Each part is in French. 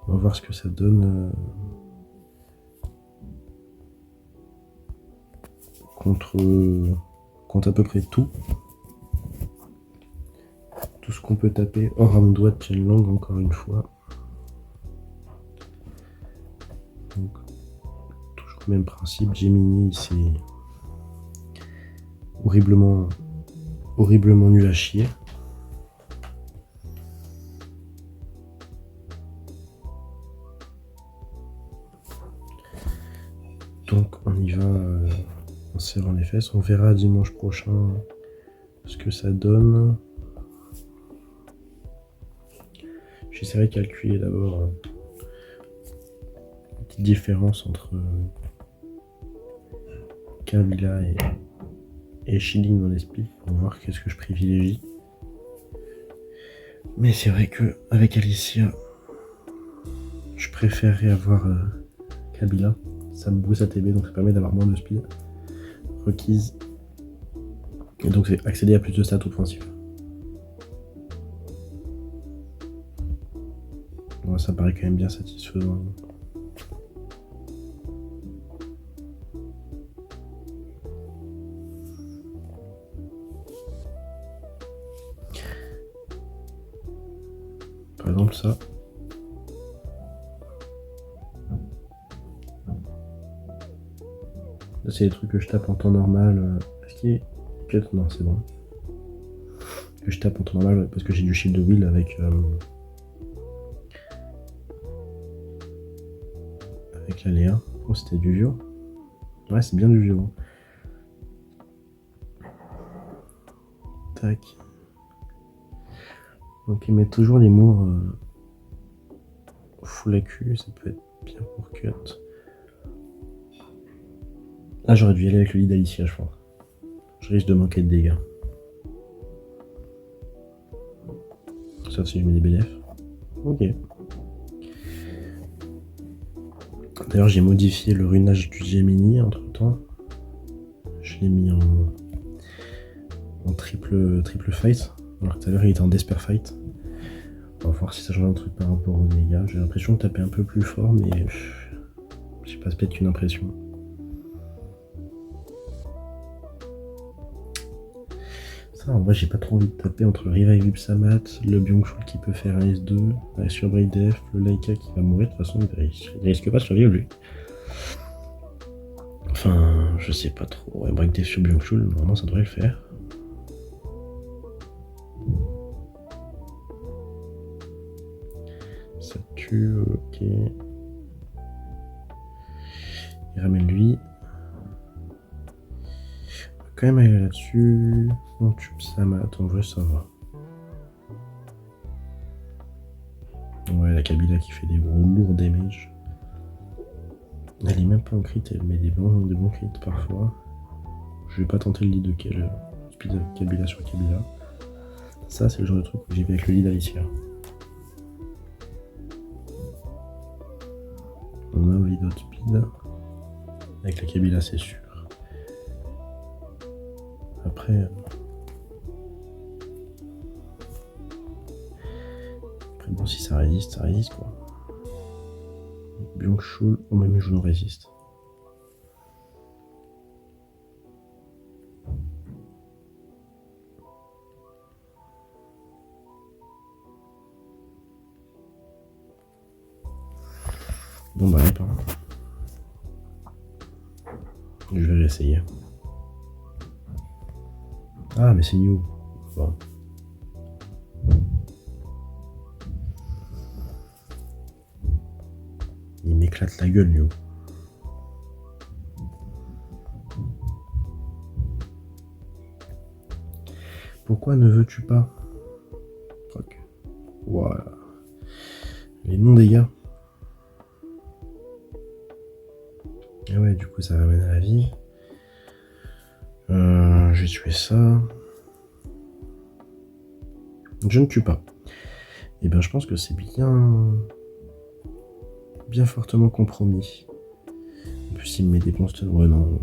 On va voir ce que ça donne contre à peu près tout. Tout ce qu'on peut taper hors un doigt de Tianlang, encore une fois. Donc, toujours le même principe. Gemini, c'est horriblement nul à chier. Donc on y va en serrant les fesses. On verra dimanche prochain ce que ça donne. J'essaierai de calculer d'abord une petite différence entre Kabila et Shilling dans les splits pour voir qu'est-ce que je privilégie. Mais c'est vrai que avec Alicia, je préférerais avoir Kabila. Ça me booste ATB, donc ça permet d'avoir moins de speed requise. Et donc c'est accéder à plus de stats offensifs. Ouais, ça paraît quand même bien satisfaisant. Par exemple ça. Là, c'est des trucs que je tape en temps normal. Est-ce qu'il est... Peut-être non, c'est bon. Que je tape en temps normal parce que j'ai du shield wheel avec la Léa. Oh, c'était du vieux. Ouais, c'est bien du vieux. Tac. Donc, il met toujours les moves full AQ, ça peut être bien pour cut. Là, j'aurais dû y aller avec le lead Alicia, je pense. Je risque de manquer de dégâts. Sauf si je mets des BDF. Ok. D'ailleurs, j'ai modifié le runage du Gemini entre temps. Je l'ai mis en triple fight. Alors tout à l'heure, il était en Despair fight. On va voir si ça change un truc par rapport aux dégâts. J'ai l'impression de taper un peu plus fort, mais je sais pas, c'est peut-être qu'une impression. Ça, en vrai, j'ai pas trop envie de taper entre le Revive Ipsamat, le Byung-Chul qui peut faire un S2, la sur Braid Def, le Laika qui va mourir. De toute façon, il risque pas de survivre lui. Enfin, je sais pas trop. Ouais, Break Def sur Byung-Chul, normalement ça devrait le faire. Ça tue, ok. Il ramène lui. On va quand même aller là-dessus. On tue Samat, en vrai ça va. Ouais, la Kabila qui fait des gros lourds damage. Elle est même pas en crit, elle met des bons crits parfois. Je vais pas tenter le lead de speed Kabila sur Kabila. Ça, c'est le genre de truc où j'y vais avec le lead Alicia. On a lead speed. Avec la Kabila, c'est sûr. Après, bon, si ça résiste quoi. Byung-Chul, ou même je nous résiste. Bon bah, pas. Je vais réessayer. Ah, mais c'est new. Bon. Il m'éclate la gueule, new. Pourquoi ne veux-tu pas? Fuck. Voilà. Les non-dégâts. Et ouais, du coup, ça ramène à la vie. Je vais tuer ça. Je ne tue pas. Et bien, je pense que c'est bien fortement compromis. En plus, il me met des bons stuns. Ouais, non.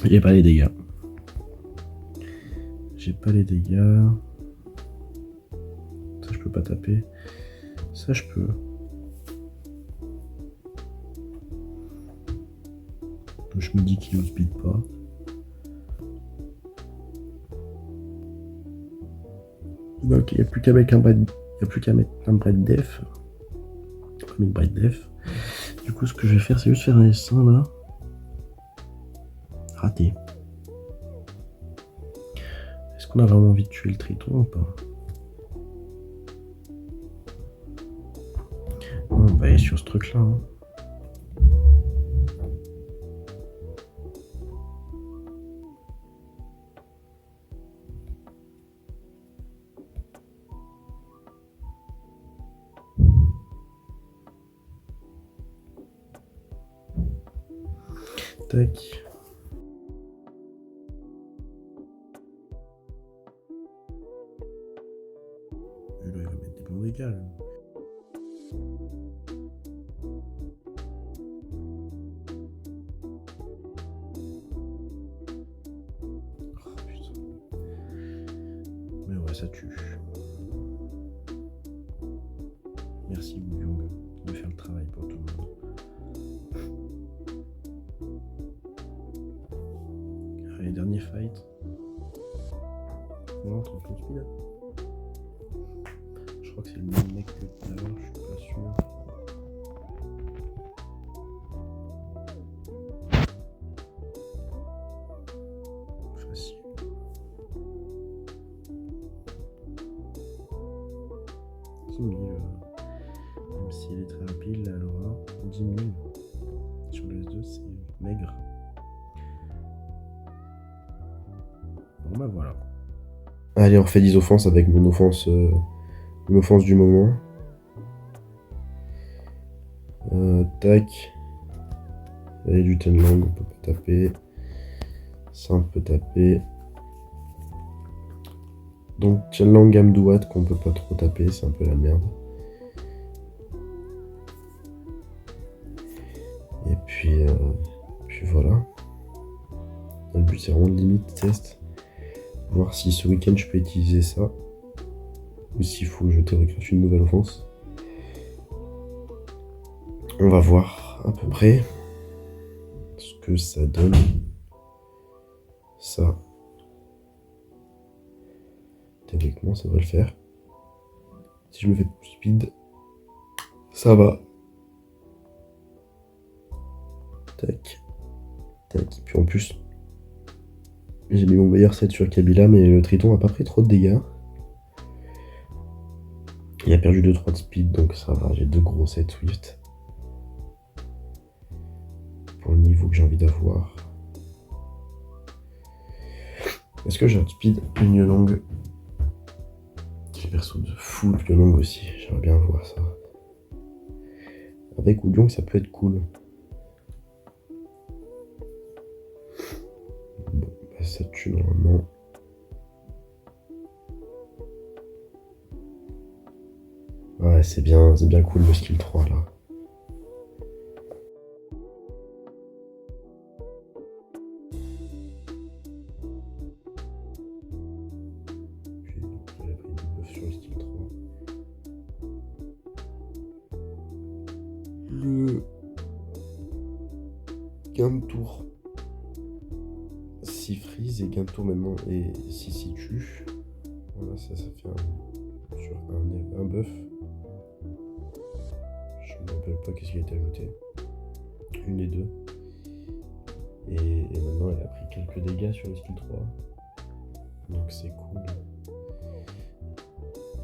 J'ai pas les dégâts. J'ai pas les dégâts. Ça, je peux pas taper. Ça, je peux. Je me dis qu'il ne speed pas. Donc il n'y a plus qu'à mettre un break def. Pas mis de break def. Du coup, ce que je vais faire, c'est juste faire un S1 là. Raté. Est-ce qu'on a vraiment envie de tuer le triton ou pas? On va aller sur ce truc là. Hein. Tac. Et là, il va mettre des bons dégâts. Là. Oh, putain. Mais ouais, ça tue. Merci Wuyong de faire le travail pour tout le monde. Allez, dernier fight. Non, 30 speed. Je crois que c'est le même mec que tout à l'heure, je suis pas sûr. Facile. Même si elle est très rapide, elle aura 10 000. Sur le S2, c'est maigre. Bon bah voilà. Allez, on refait 10 offenses avec mon offense du moment. Tac. Allez, du Tenlang, on peut pas taper. Ça, on peut taper. Donc, Tenlang Amduat qu'on peut pas trop taper, c'est un peu la merde. Et puis voilà. Le but, c'est vraiment de limite test. Voir si ce week-end je peux utiliser ça. Ou s'il faut que je télécrache une nouvelle offense. On va voir à peu près ce que ça donne. Ça. Théoriquement, ça devrait le faire. Si je me fais speed, ça va. Tac. Tac. Puis en plus, j'ai mis mon meilleur set sur Kabila, mais le Triton a pas pris trop de dégâts. Il a perdu 2-3 de speed, donc ça va. J'ai 2 gros sets Swift. Pour le niveau que j'ai envie d'avoir. Est-ce que j'ai un speed une longue? Quel perso de fou une longue aussi. J'aimerais bien voir ça. Avec Wuyong, ça peut être cool. Bon, bah ça tue normalement. Ouais, c'est bien cool le skill 3 là. Puis j'avais pris du buff sur le skill 3. Le gain de tour 6 freeze et gain de tour maintenant et 6 tue. Voilà, ça fait un buff. Je ne me rappelle pas qu'est-ce qui a été ajouté. Une et deux. Et maintenant elle a pris quelques dégâts sur le skill 3. Donc c'est cool.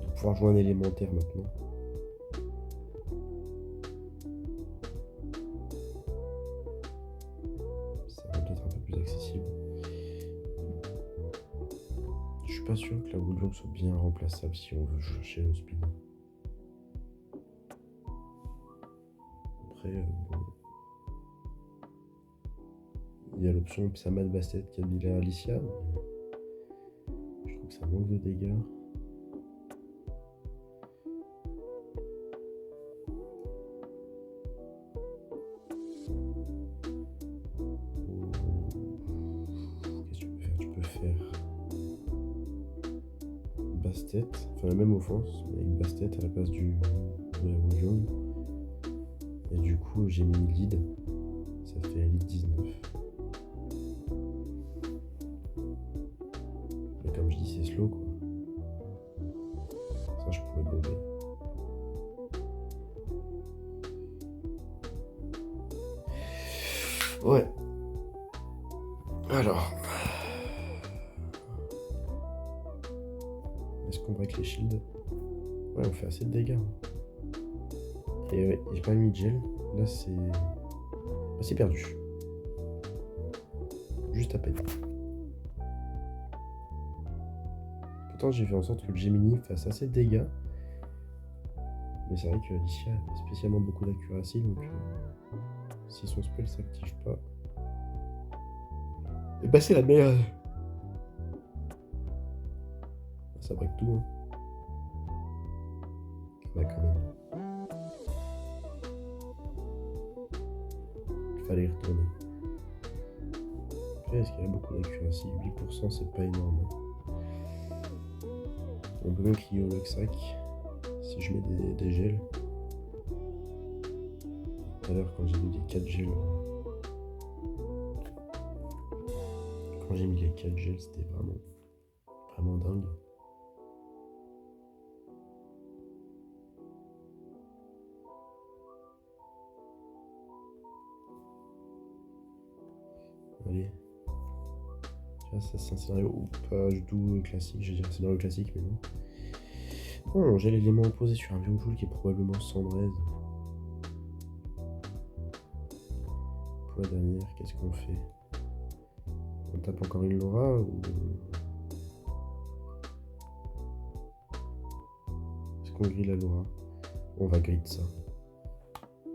De pouvoir jouer un élémentaire maintenant. Ça va peut-être un peu plus accessible. Je suis pas sûr que la Wuyong soit bien remplaçable si on veut chercher le speed. Après, bon. Il y a l'option Psamad Bastet, Kabila, Alicia. Je trouve que ça manque de dégâts. Qu'est-ce que tu peux faire? Tu peux faire Bastet, enfin la même offense, mais avec Bastet à la place du de la Wu Jong. Et du coup, j'ai mis lead. Ça fait lead 19. Mais comme je dis, c'est slow quoi. Ça, je pourrais bomber. Ouais. Alors. Est-ce qu'on break les shields? Ouais, on fait assez de dégâts. Et ouais, j'ai pas mis de gel. Là, c'est... Ah, c'est perdu. Juste à peine. Pourtant, j'ai fait en sorte que le Gemini fasse assez de dégâts. Mais c'est vrai que Alicia a spécialement beaucoup d'accuracy, donc si son spell s'active pas, et bah c'est la merde. Ça break tout, hein. Bah quand même. Fallait y retourner. Après, est-ce qu'il y a beaucoup d'accuracy? 8%, c'est pas énorme. On peut même crier au Luxac si je mets des gels. Tout à l'heure, quand j'ai mis les 4 gels, c'était vraiment dingue. Allez. Ça c'est un scénario pas du tout classique, je vais dire un scénario classique, mais non. Oh, j'ai l'élément opposé sur un Biojoule qui est probablement Cendrez. Pour la dernière, qu'est-ce qu'on fait? On tape encore une Laura ou... Est-ce qu'on grille la Laura? On va griller ça.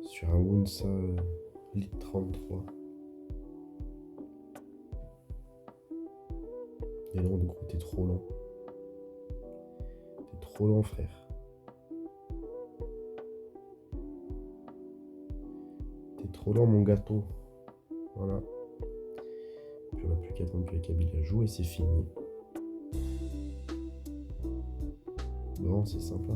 Sur un Wunsa Lit 33. Et non, du coup, t'es trop lent. T'es trop lent, frère. T'es trop lent, mon gâteau. Voilà. Puis on n'a plus qu'à attendre que les Kabila jouent et c'est fini. Bon, c'est sympa.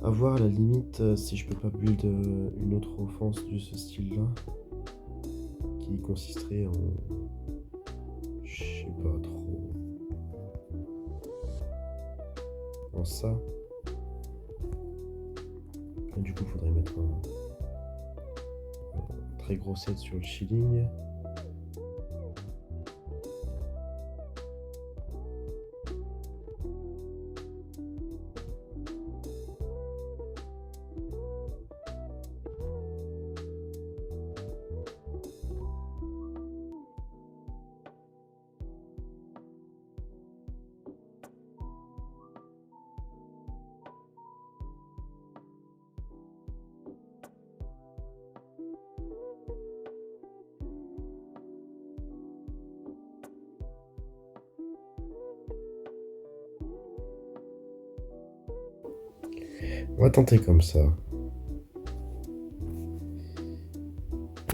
À voir à la limite si je peux pas build une autre offense de ce style-là. Qui consisterait en... Je sais pas trop... En ça. Et du coup, il faudrait mettre un très gros set sur le shielding. On va tenter comme ça.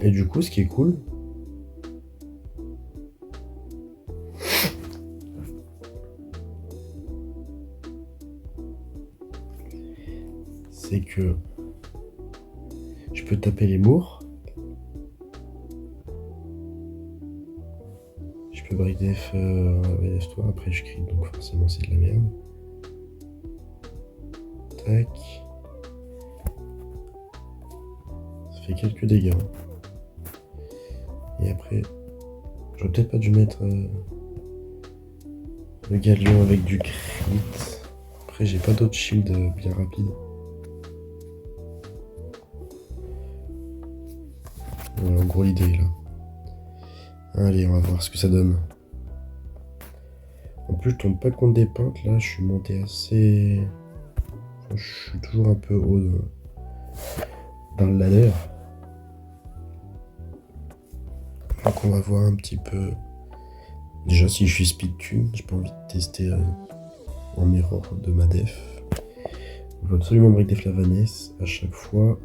Et du coup, ce qui est cool, c'est que je peux taper les mours. Je peux break def toi, après je crie, donc forcément c'est de la merde. Tac. Ça fait quelques dégâts. Et après, j'aurais peut-être pas dû mettre le galion avec du crit. Après, j'ai pas d'autres shields bien rapides. Voilà, en gros l'idée est là. Allez, on va voir ce que ça donne. En plus, je tombe pas contre des peintes. Là, je suis monté assez... Enfin, je suis toujours un peu haut dans le ladder. Donc on va voir un petit peu... Déjà, si je suis speed tune, j'ai pas envie de tester en mirror de ma def. Je veux absolument break def la Vanessa à chaque fois.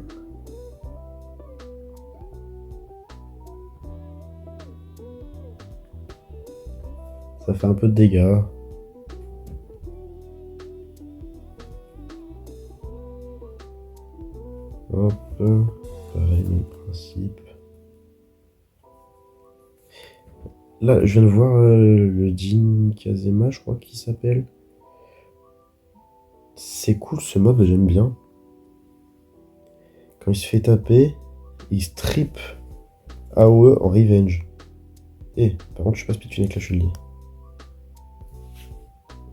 Ça fait un peu de dégâts. Hop, pareil, même principe. Là, je viens de voir le Jin Kazema, je crois qu'il s'appelle. C'est cool ce mob, j'aime bien. Quand il se fait taper, il strip AOE en revenge. Par contre, je sais pas speedfin avec la Chun-Li.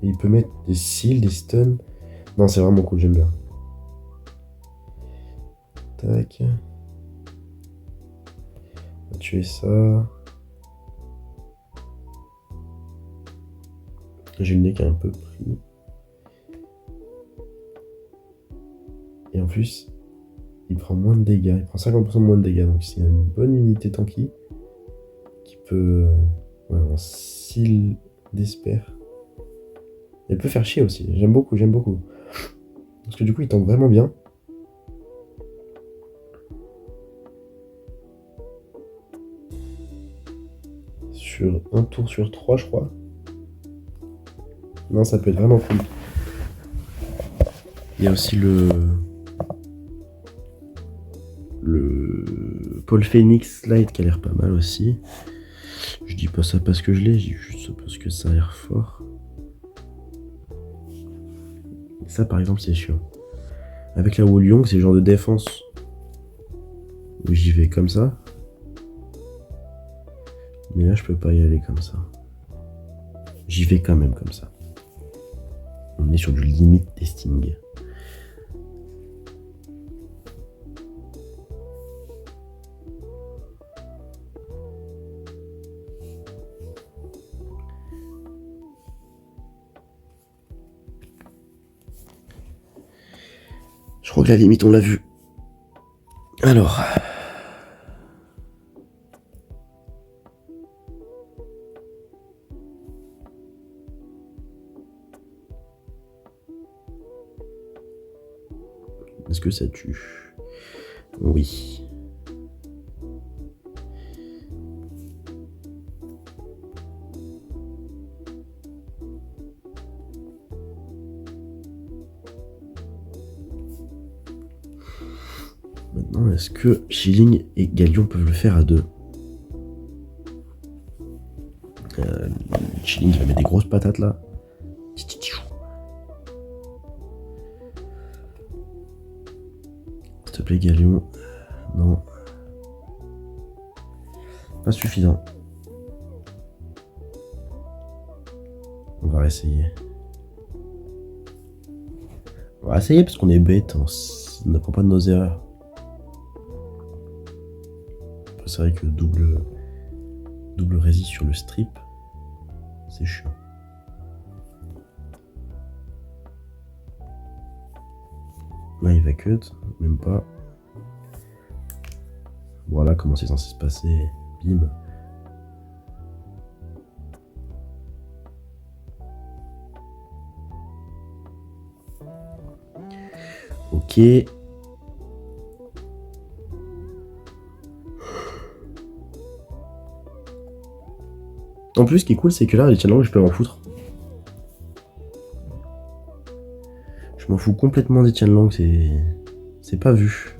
Et il peut mettre des seals, des stuns. Non, c'est vraiment cool, j'aime bien. Tac. On va tuer ça. J'ai le nez qui a un peu pris. Et en plus, il prend moins de dégâts. Il prend 50% moins de dégâts. Donc s'il y a une bonne unité tanky qui peut... Ouais, en seal d'espère. Elle peut faire chier aussi. J'aime beaucoup, j'aime beaucoup. Parce que du coup, il tank vraiment bien. Sur un tour sur 3, je crois. Non, ça peut être vraiment cool. Il y a aussi le Paul Phoenix Light qui a l'air pas mal aussi. Je dis pas ça parce que je l'ai, je dis juste ça parce que ça a l'air fort. Ça par exemple c'est chiant. Avec la Wu Liong, c'est le genre de défense où j'y vais comme ça. Mais là je peux pas y aller comme ça. J'y vais quand même comme ça. On est sur du limite testing. Je crois que la limite, on l'a vu. Alors. Est-ce que ça tue? Oui. Maintenant, est-ce que Shilling et Galion peuvent le faire à deux? Shilling va mettre des grosses patates là. S'il te plaît, Galion. Non. Pas suffisant. On va réessayer. On va essayer parce qu'on est bête. On n'apprend pas de nos erreurs. C'est vrai que double résist sur le strip, c'est chiant. Là il va cut, même pas. Voilà comment c'est censé se passer. Bim. Ok. En plus, ce qui est cool, c'est que là, les challenges, je peux m'en foutre. Je m'en fous complètement des challenges, c'est pas vu.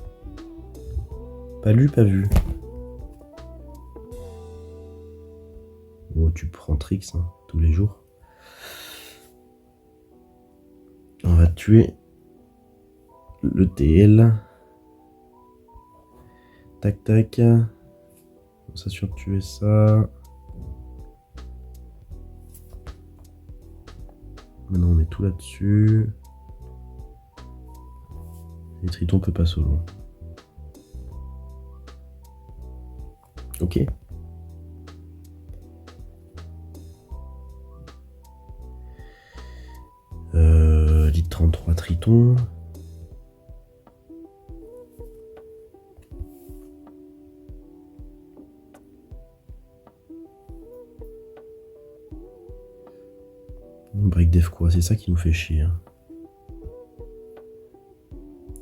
Pas lu, pas vu. Oh, tu prends Trix hein, tous les jours. On va tuer le TL. Tac, tac. On s'assure de tuer ça. Maintenant, on met tout là-dessus. Et Triton peut pas solo. Ok. Lit 33 Triton. Break def quoi, c'est ça qui nous fait chier. Hein.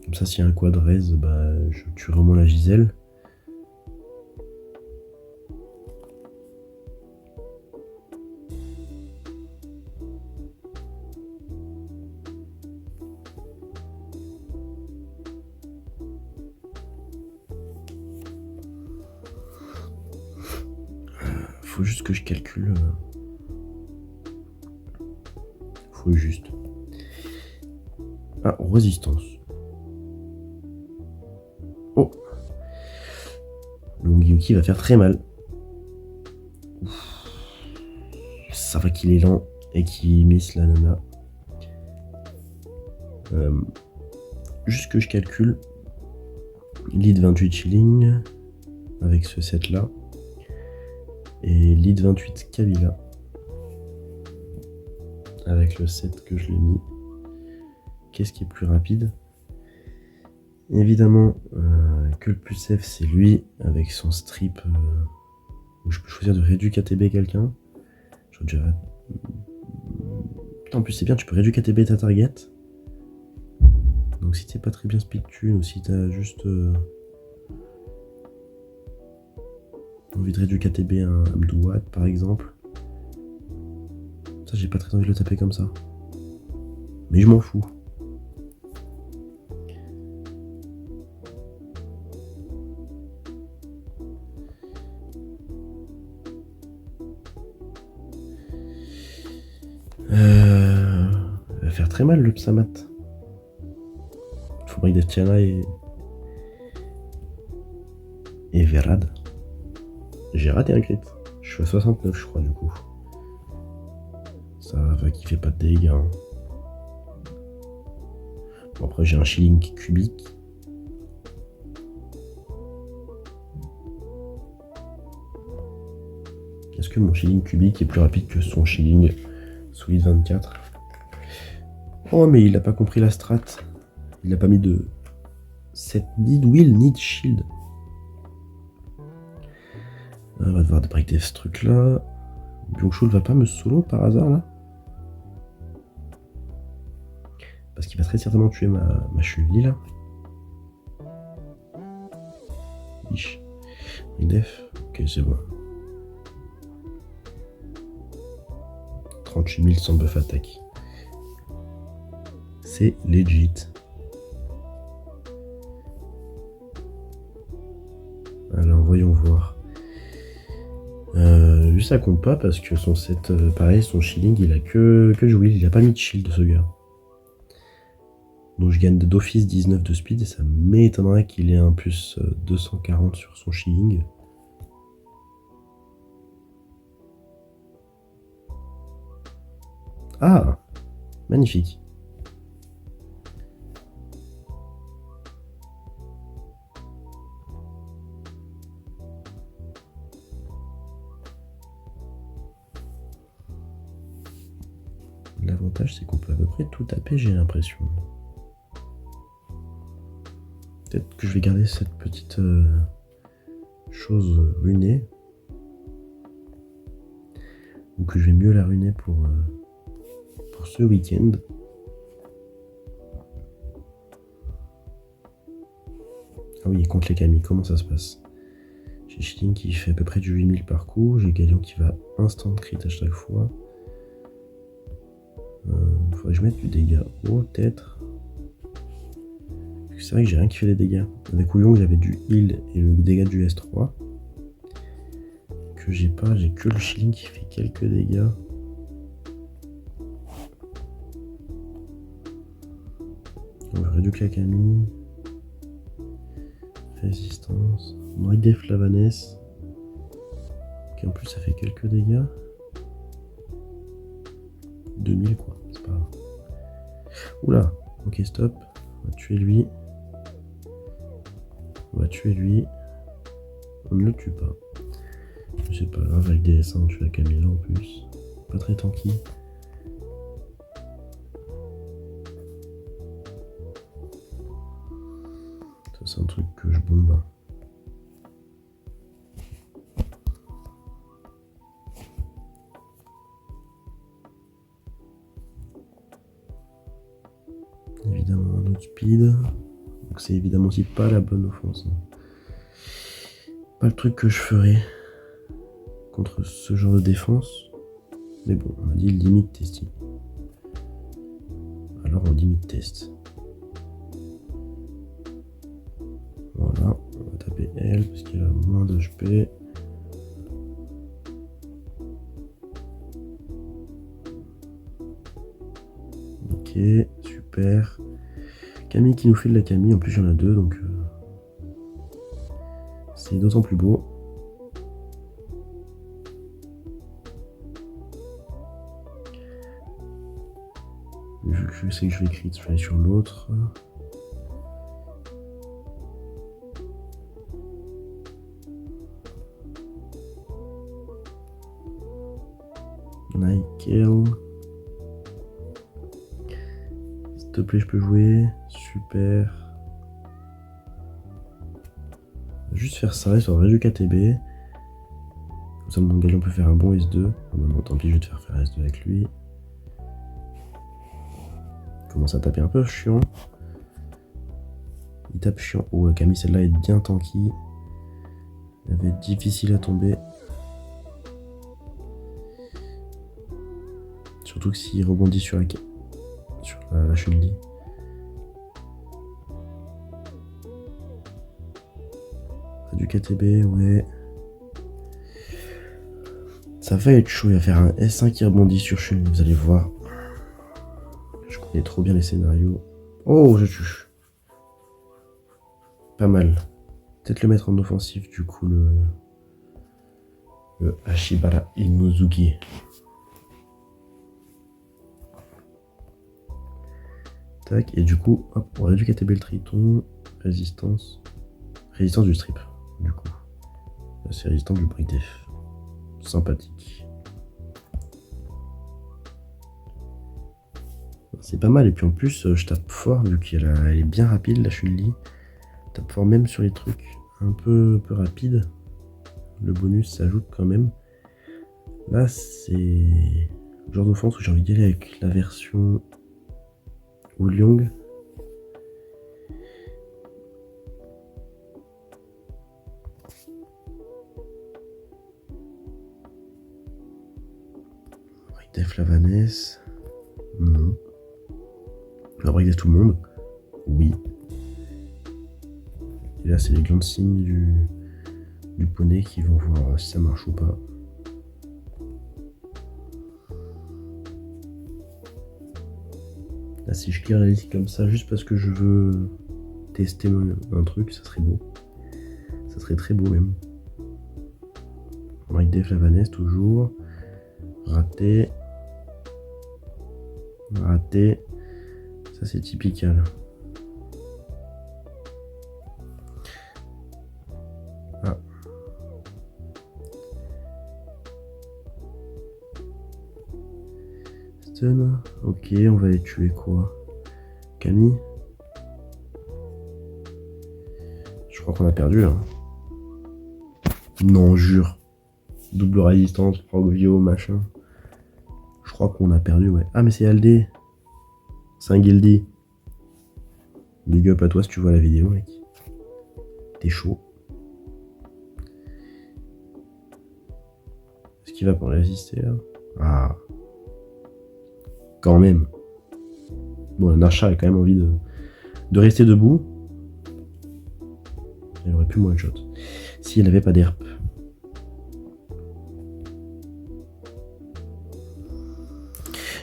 Comme ça, s'il y a un quad raise, bah, je tue vraiment la Giselle. faut juste que je calcule. Faut juste. Ah, résistance. Oh. Le Hongyuki va faire très mal. Ouf. Ça va qu'il est lent et qu'il miss la nana. Juste que je calcule. Lead 28 shillings avec ce set là. Et lead 28 Kabila avec le set que je l'ai mis. Qu'est-ce qui est plus rapide? Évidemment que le plus safe c'est lui avec son strip où je peux choisir de réduire KTB quelqu'un. Je déjà... En plus c'est bien, tu peux réduire KTB ta target. Donc si t'es pas très bien speed tune ou si t'as juste envie de réduire KTB un Abdouat par exemple. Ça j'ai pas très envie de le taper comme ça. Mais je m'en fous. Il va faire très mal le Psamat. Faut break Destiana et Verad. J'ai raté un crit. Je suis à 69 je crois du coup. Ça va qu'il fait pas de dégâts. Hein. Bon après j'ai un shilling cubique. Est-ce que mon shilling cubique est plus rapide que son shilling solide 24? Oh mais il a pas compris la strat. Il a pas mis de set need will need shield. On va devoir break ce truc là. Byung-Chul va pas me solo par hasard là? Parce qu'il va très certainement tuer ma Chun-Li là. Ish. Def. Ok c'est bon. 38 000 sans buff attaque. C'est legit. Alors voyons voir. Lui ça compte pas parce que son set, pareil, son shilling il a que joué, il a pas mis de shield ce gars. Donc je gagne d'office 19 de speed et ça m'étonnerait qu'il ait un plus 240 sur son shilling. Ah, magnifique. L'avantage c'est qu'on peut à peu près tout taper, j'ai l'impression. Peut-être que je vais garder cette petite chose runée. Ou que je vais mieux la ruiner pour ce week-end. Ah oui, contre les Kami, comment ça se passe? J'ai Shilling qui fait à peu près du 8000 par coup, j'ai Galion qui va instant crit à chaque fois. Faudrait que je mette du dégât haut, peut-être. C'est vrai que j'ai rien qui fait des dégâts. Avec Ouyong, j'avais du heal et le dégât du S3. Que j'ai pas, j'ai que le Shilling qui fait quelques dégâts. Donc, je réduis Kakami. Résistance. Break Flavanès. Qui en plus ça fait quelques dégâts. 2000 quoi, c'est pas grave. Oula, ok stop. On va tuer lui. On va tuer lui. On ne le tue pas. C'est pas grave, avec des S1 on tue la Camilla en plus. Pas très tanky. Ça c'est un truc que je bombe. Évidemment un autre speed. Donc c'est évidemment aussi pas la bonne offense. Pas le truc que je ferais contre ce genre de défense. Mais bon, on a dit limite testing. Alors on limite test. Voilà, on va taper elle parce qu'elle a moins d'HP. Ok, super. Camille qui nous fait de la Camille, en plus il y en a deux, donc c'est d'autant plus beau. Vu que je sais que je vais écrire, je vais aller sur l'autre. Nickel. S'il te plaît, je peux jouer. Super. Juste faire ça, histoire de du KTB. Comme ça, mon galion peut faire un bon S2. Oh, non, tant pis, je vais te faire S2 avec lui. Il commence à taper un peu chiant. Il tape chiant. Oh, Camille, celle-là est bien tanky. Elle va être difficile à tomber. Surtout que s'il rebondit sur la Chun-Li. Du KTB, ouais. Ça va être chaud, il va faire un S1 qui rebondit sur Chun-Li, vous allez voir. Je connais trop bien les scénarios. Oh, je tue. Pas mal. Peut-être le mettre en offensif, du coup, le Ashibara Inuzuki. Tac, et du coup, hop, on a du KTB le triton. Résistance. Résistance du strip, du coup. Là, c'est résistant du break def. Sympathique. C'est pas mal, et puis en plus, je tape fort, vu qu'elle est bien rapide, la Chun-Li. Je tape fort même sur les trucs un peu rapides. Le bonus s'ajoute quand même. Là, c'est le genre d'offense où j'ai envie d'y aller avec la version Wulyong. Breakdef la Vanesse. Non. On va breakdef tout le monde. Oui. Et là, c'est les glandes signes du poney qui vont voir si ça marche ou pas. Là, si je clear la liste comme ça, juste parce que je veux tester un truc, ça serait beau. Ça serait très beau même. Breakdef la Vanesse, toujours. Raté. Raté. Ça, c'est typical. Ah. Stun. Ok, on va les tuer quoi? Camille? Je crois qu'on a perdu là. Non, jure. Double résistance, Progvio, machin. Je crois qu'on a perdu, ouais. Ah, mais c'est Aldé. C'est un guildy. Big up à toi si tu vois la vidéo, mec. T'es chaud. Est-ce qu'il va pour résister là? Ah. Quand même. Bon, Nasha a quand même envie de rester debout. Elle aurait pu moins shot. Si elle n'avait pas d'herp.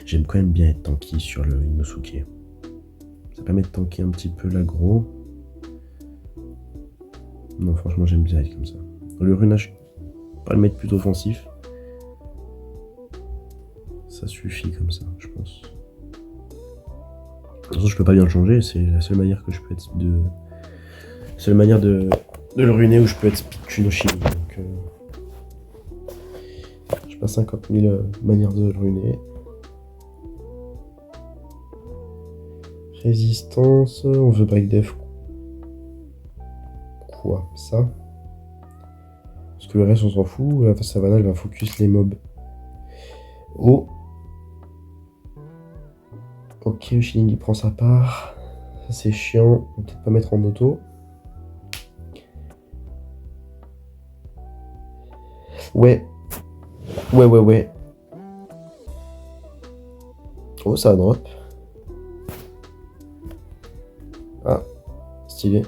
J'aime quand même bien être tanky sur le Inosuke. Ça permet de tanker un petit peu l'aggro. Non, franchement, j'aime bien être comme ça. Le runage, pas le mettre plus offensif. Ça suffit comme ça, je pense. De toute façon, je peux pas bien le changer. C'est la seule manière que je peux être seule manière de le ruiner où je peux être speed Kunoshini. Donc, j'ai pas 50 000 manières de le ruiner. Résistance, on veut break def. Quoi? Ça? Parce que le reste on s'en fout, la savannah elle va focus les mobs. Oh! Ok, le Shilling il prend sa part. Ça c'est chiant, on va peut-être pas mettre en auto. Ouais. Ouais. Oh, ça drop. Ah, stylé.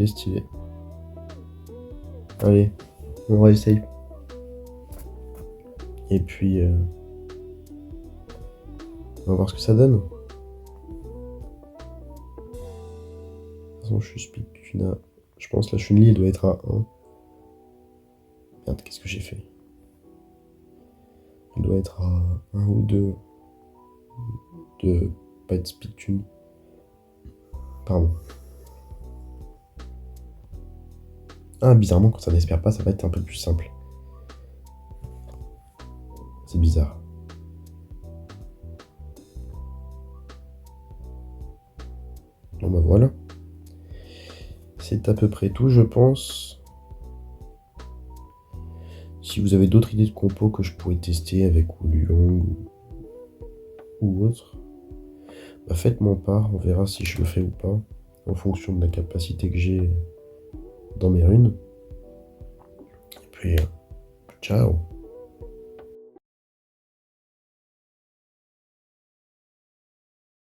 Stylé. Allez, on va essayer. Et puis... On va voir ce que ça donne. De toute façon, je suis speed tuna. Je pense que la Chun-Li, elle doit être à 1. Merde, qu'est-ce que j'ai fait? Elle doit être à 1 ou 2 de pas être speed tune. Pardon. Ah, bizarrement, quand ça n'espère pas, ça va être un peu plus simple. C'est bizarre. Bon bah voilà. C'est à peu près tout, je pense. Si vous avez d'autres idées de compos que je pourrais tester avec Oolong ou autre, bah faites-moi part, on verra si je le fais ou pas, en fonction de la capacité que j'ai dans mes runes. Et puis, ciao!